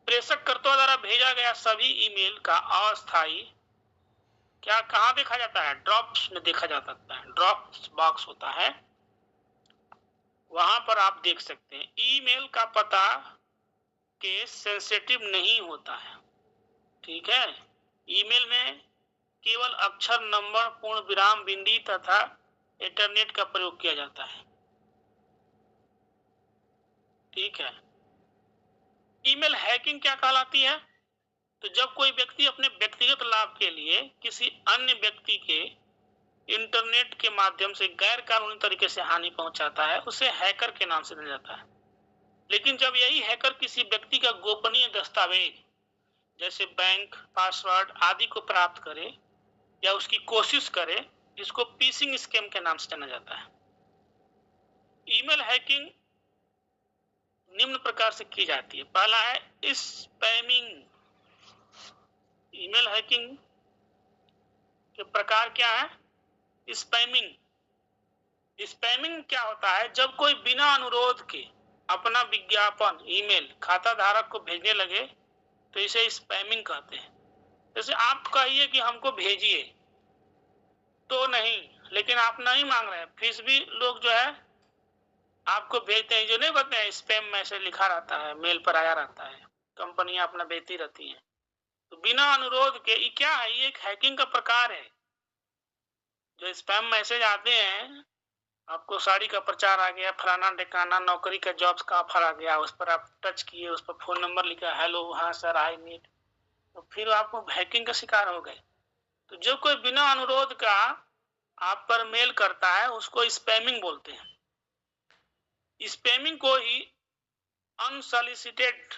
प्रेषक कर्ता द्वारा भेजा गया सभी ईमेल का अस्थायी क्या कहाँ देखा जाता है? ड्रॉप्स में देखा जा सकता है। ड्रॉप्स बॉक्स होता है, वहां पर आप देख सकते हैं। ईमेल का पता केस सेंसिटिव नहीं होता है, ठीक है। ईमेल में केवल अक्षर, नंबर, पूर्ण विराम, बिंदी तथा इंटरनेट का प्रयोग किया जाता है, ठीक है। ईमेल हैकिंग क्या कहलाती है? तो जब कोई व्यक्ति अपने व्यक्तिगत लाभ के लिए किसी अन्य व्यक्ति के इंटरनेट के माध्यम से गैर कानूनी तरीके से हानि पहुंचाता है, उसे हैकर के नाम से जाना जाता है। लेकिन जब यही हैकर किसी व्यक्ति का गोपनीय दस्तावेज जैसे बैंक, पासवर्ड आदि को प्राप्त करे या उसकी कोशिश करे, इसको फिशिंग स्कैम के नाम से जाना जाता है। ईमेल हैकिंग निम्न प्रकार से की जाती है। पहला है स्पैमिंग। ईमेल हैकिंग के प्रकार क्या है? स्पैमिंग। स्पैमिंग क्या होता है? जब कोई बिना अनुरोध के अपना विज्ञापन ईमेल खाता धारक को भेजने लगे तो इसे स्पैमिंग कहते हैं। जैसे आप कहिए कि हमको भेजिए तो नहीं, लेकिन आप नहीं मांग रहे हैं, फिर भी लोग जो है आपको भेजते हैं। जो नहीं कहते हैं स्पैम मैसेज लिखा रहता है, मेल पर आया रहता है, कंपनियां अपना बेचती रहती हैं। तो बिना अनुरोध के ये क्या है, ये एक हैकिंग का प्रकार है। जो स्पैम मैसेज आते हैं, आपको साड़ी का प्रचार आ गया, फलाना ढिकाना नौकरी का जॉब्स का ऑफर आ गया, उस पर आप टच किए, उस पर फोन नंबर लिखा, हेलो हाँ सर आई नीड, तो फिर आपको हैकिंग का शिकार हो गए। तो जो कोई बिना अनुरोध का आप पर मेल करता है उसको स्पैमिंग बोलते हैं। स्पैमिंग को ही अनसॉलिसिटेड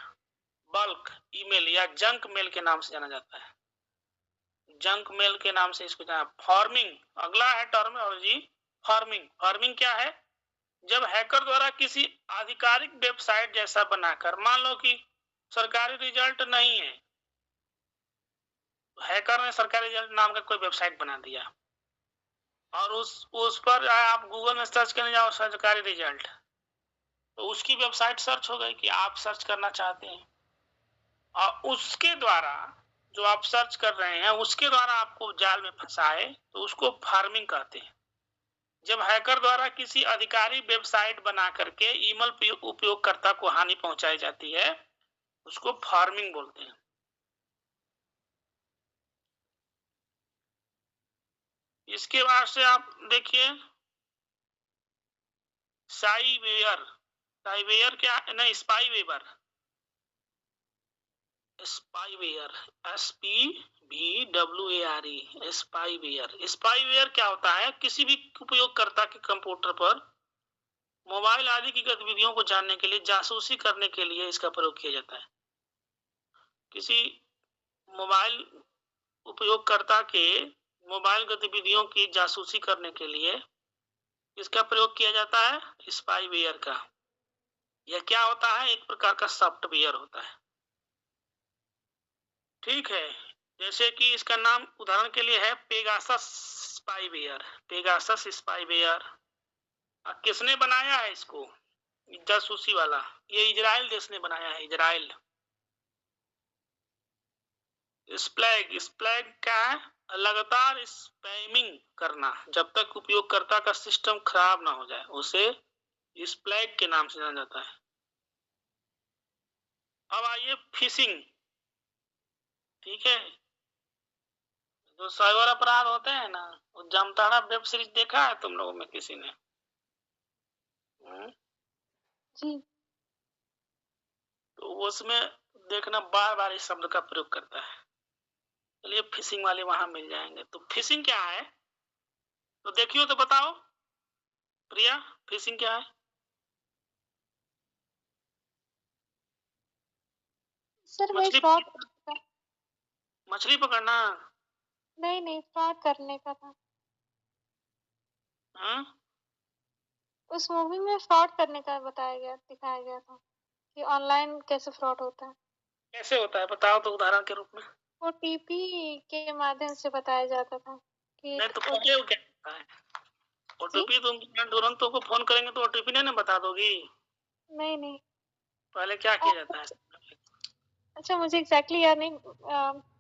बल्क ईमेल या जंक मेल के नाम से जाना जाता है। जंक मेल के नाम से इसको जाना। फॉर्मिंग अगला है टर्मिनोलॉजी, फॉर्मिंग। फॉर्मिंग क्या है, जब हैकर द्वारा किसी आधिकारिक वेबसाइट जैसा बनाकर, मान लो कि सरकारी रिजल्ट नहीं है, हैकर ने सरकारी रिजल्ट नाम का कोई वेबसाइट बना दिया और उस पर आप गूगल में सर्च करने जाओ सरकारी रिजल्ट, तो उसकी वेबसाइट सर्च हो गई कि आप सर्च करना चाहते हैं, और उसके द्वारा जो आप सर्च कर रहे हैं उसके द्वारा आपको जाल में फंसाए, तो उसको फार्मिंग कहते हैं। जब हैकर द्वारा किसी अधिकारी वेबसाइट बना करके ईमेल उपयोगकर्ता को हानि पहुंचाई जाती है, उसको फार्मिंग बोलते हैं। इसके बाद से आप देखिए साइवेयर। साइवेयर क्या नहीं, spyware. Spyware SPVWARE spyware. Spyware क्या होता है, किसी भी उपयोगकर्ता के कंप्यूटर पर मोबाइल आदि की गतिविधियों को जानने के लिए, जासूसी करने के लिए इसका प्रयोग किया जाता है। किसी मोबाइल उपयोगकर्ता के मोबाइल गतिविधियों की जासूसी करने के लिए इसका प्रयोग किया जाता है, स्पाईवेयर का। यह क्या होता है, एक प्रकार का सॉफ्टवेयर होता है। ठीक है, जैसे कि इसका नाम उदाहरण के लिए है पेगासस स्पाईवेयर। पेगासस स्पाईवेयर किसने बनाया है इसको, जासूसी वाला, ये इजराइल देश ने बनाया है, इजराइल। स्प्लैग, स्प्लैग क्या है, लगातार स्पैमिंग करना जब तक उपयोगकर्ता का सिस्टम खराब ना हो जाए, उसे स्प्लैग के नाम से जाना जाता है। अब आइए फिशिंग। ठीक है, जो साइबर अपराध होते हैं ना, वो जामताड़ा वेब सीरीज देखा है तुम लोगों में किसी ने? जी। तो उसमें देखना बार बार इस शब्द का प्रयोग करता है। चलिए फिशिंग वाले वहां मिल जाएंगे। तो फिशिंग क्या है, तो देखियो तो बताओ प्रिया, फिशिंग क्या है? सर वही मछली फ्रॉड, मछली पकड़ना। नहीं नहीं फ्रॉड करने का था। हाँ? उस मूवी में फ्रॉड करने का बताया गया, दिखाया गया था कि ऑनलाइन कैसे फ्रॉड होता है। कैसे होता है बताओ तो उदाहरण के रूप में। ओटीपी के माध्यम से बताया जाता था कि नहीं तो पहले वो क्या होता है, जी ओटीपी तुम तुरंत को फोन करेंगे तो ओटीपी नहीं ना बता दोगी, नहीं नहीं। पहले क्या किया जाता है? अच्छा मुझे एग्जैक्टली याद नहीं,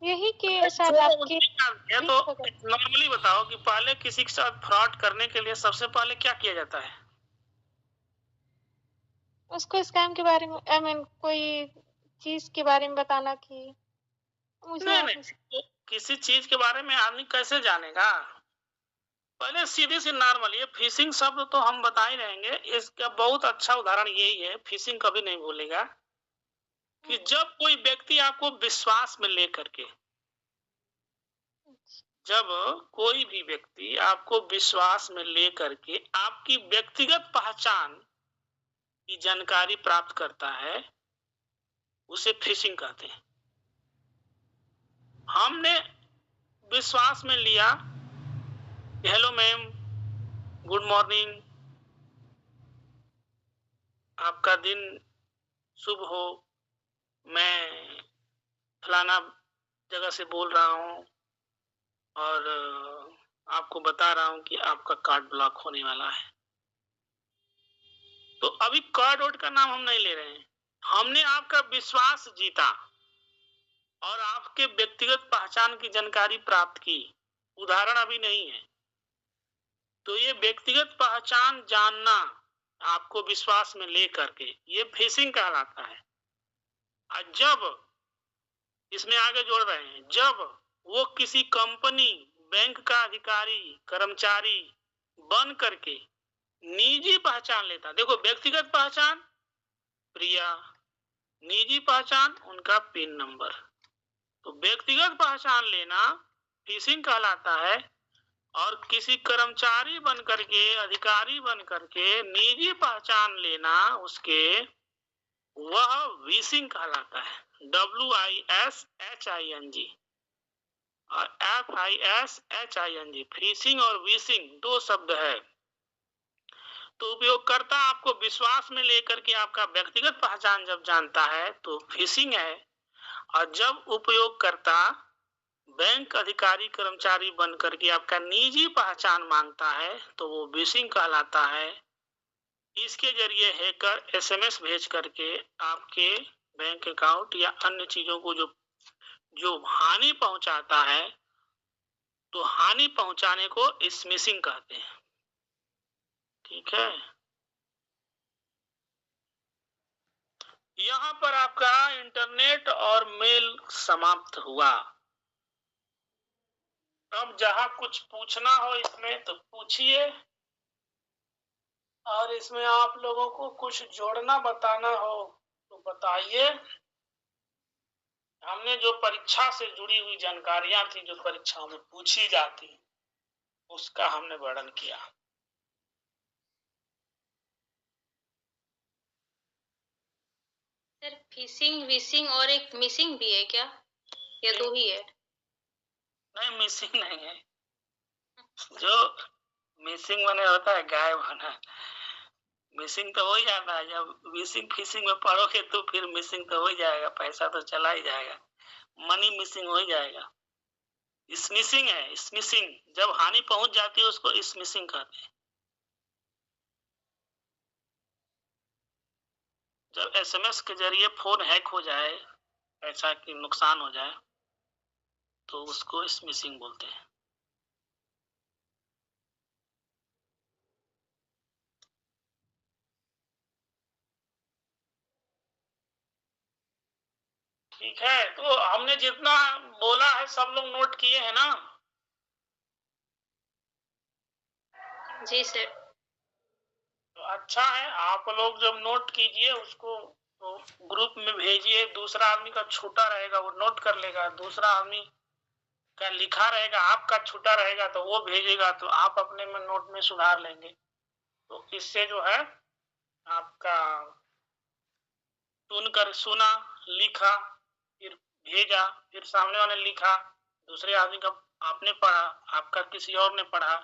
यही कि शायद आपके ये तो नॉर्मली बताओ कि पहले किसी के साथ फ्रॉड करने के लिए सबसे पहले क्या किया जाता है? उसको स्कैम के बारे में, आई मीन कोई चीज के बारे में बताना कि मुझे नहीं याद नहीं, नहीं। तो किसी चीज के बारे में आदमी कैसे जानेगा? पहले सीधे से नॉर्मल, ये फिशिंग शब्द तो हम बता ही रहेंगे, इसका बहुत अच्छा उदाहरण यही है, फिशिंग कभी नहीं भूलेगा, कि जब कोई व्यक्ति आपको विश्वास में लेकर के, जब कोई भी व्यक्ति आपको विश्वास में लेकर के आपकी व्यक्तिगत पहचान की जानकारी प्राप्त करता है, उसे फिशिंग कहते हैं। हमने विश्वास में लिया, हेलो मैम, गुड मॉर्निंग, आपका दिन शुभ हो, मैं फलाना जगह से बोल रहा हूँ और आपको बता रहा हूँ कि आपका कार्ड ब्लॉक होने वाला है। तो अभी कार्ड वोड का नाम हम नहीं ले रहे हैं, हमने आपका विश्वास जीता, और आपके व्यक्तिगत पहचान की जानकारी प्राप्त की, उदाहरण अभी नहीं है, तो ये व्यक्तिगत पहचान जानना आपको विश्वास में ले करके ये फिशिंग कहलाता है। और जब इसमें आगे जोड़ रहे हैं, जब वो किसी कंपनी, बैंक का अधिकारी, कर्मचारी बन करके निजी पहचान लेता, देखो व्यक्तिगत पहचान प्रिया, निजी पहचान उनका पिन नंबर, तो व्यक्तिगत पहचान लेना फिशिंग कहलाता है। और किसी कर्मचारी बन करके, अधिकारी बन करके निजी पहचान लेना उसके, वह विशिंग कहलाता है। WISHING और FISHING, फिशिंग और विशिंग दो शब्द है। तो उपयोगकर्ता आपको विश्वास में लेकर के आपका व्यक्तिगत पहचान जब जानता है तो फिशिंग है, और जब उपयोगकर्ता बैंक अधिकारी, कर्मचारी बन करके आपका निजी पहचान मांगता है तो वो विशिंग कहलाता है। इसके जरिए हैकर SMS भेज करके आपके बैंक अकाउंट या अन्य चीजों को जो हानि पहुंचाता है, तो हानि पहुंचाने को स्मिशिंग कहते हैं। ठीक है, यहाँ पर आपका इंटरनेट और मेल समाप्त हुआ। अब जहां कुछ पूछना हो इसमें तो पूछिए, और इसमें आप लोगों को कुछ जोड़ना बताना हो तो बताइए। हमने जो परीक्षा से जुड़ी हुई जानकारियां थी, जो परीक्षाओं में पूछी जाती, उसका हमने वर्णन किया। सर फिशिंग, विशिंग और एक मिसिंग भी है क्या, या दो ही है? नहीं, मिसिंग नहीं है। जो मिसिंग माने होता है गायब होना, मिसिंग तो हो ही जाता है। जब मिसिंग फिशिंग में पढ़ोगे तो फिर मिसिंग तो हो ही जाएगा, पैसा तो चला ही जाएगा, मनी मिसिंग हो ही जाएगा। स्मिशिंग है, स्मिशिंग जब हानि पहुंच जाती है उसको स्मिशिंग कहते हैं। जब SMS के जरिए फोन हैक हो जाए, पैसा की नुकसान हो जाए, तो उसको स्मिशिंग बोलते हैं। ठीक है, तो हमने जितना बोला है सब लोग नोट किए हैं ना? जी सर। तो अच्छा है, आप लोग जब नोट कीजिए उसको तो ग्रुप में भेजिए। दूसरा आदमी का छूटा रहेगा वो नोट कर लेगा, दूसरा आदमी का लिखा रहेगा, आपका छूटा रहेगा तो वो भेजेगा, तो आप अपने में नोट में सुधार लेंगे। तो इससे जो है आपका सुनकर, सुना, लिखा, फिर भेजा, फिर सामने वाले लिखा, दूसरे आदमी का आपने पढ़ा, आपका किसी और ने पढ़ा,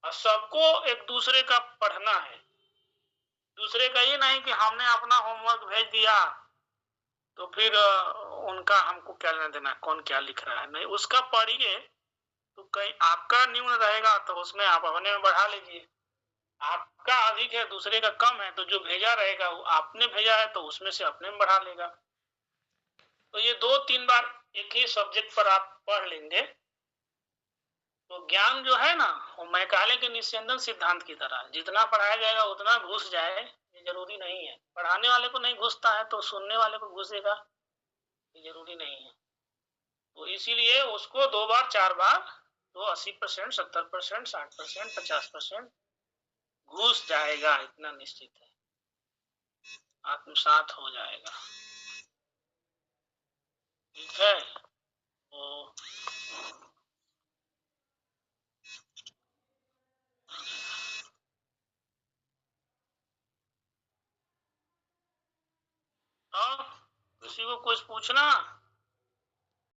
और सबको एक दूसरे का पढ़ना है। दूसरे का ये नहीं कि हमने अपना होमवर्क भेज दिया तो फिर उनका हमको क्या लेना देना, कौन क्या लिख रहा है, नहीं, उसका पढ़िए। तो कहीं आपका न्यून रहेगा तो उसमें आप अपने में बढ़ा लीजिए, आपका अधिक है दूसरे का कम है, तो जो भेजा रहेगा वो आपने भेजा है तो उसमें से अपने में बढ़ा लेगा। तो ये 2-3 बार एक ही सब्जेक्ट पर आप पढ़ लेंगे तो ज्ञान जो है ना, वो मैकाले के निस्यंदन सिद्धांत की तरह जितना पढ़ाया जाएगा उतना घुस जाए ये जरूरी नहीं है। पढ़ाने वाले को नहीं घुसता है तो सुनने वाले को घुसेगा, ये जरूरी नहीं है। तो इसीलिए उसको 2 बार 4 बार तो 80%, 70%, 60%, 50% घुस जाएगा, इतना निश्चित है, आत्मसात हो जाएगा। ठीक है, तो किसी को कुछ पूछना?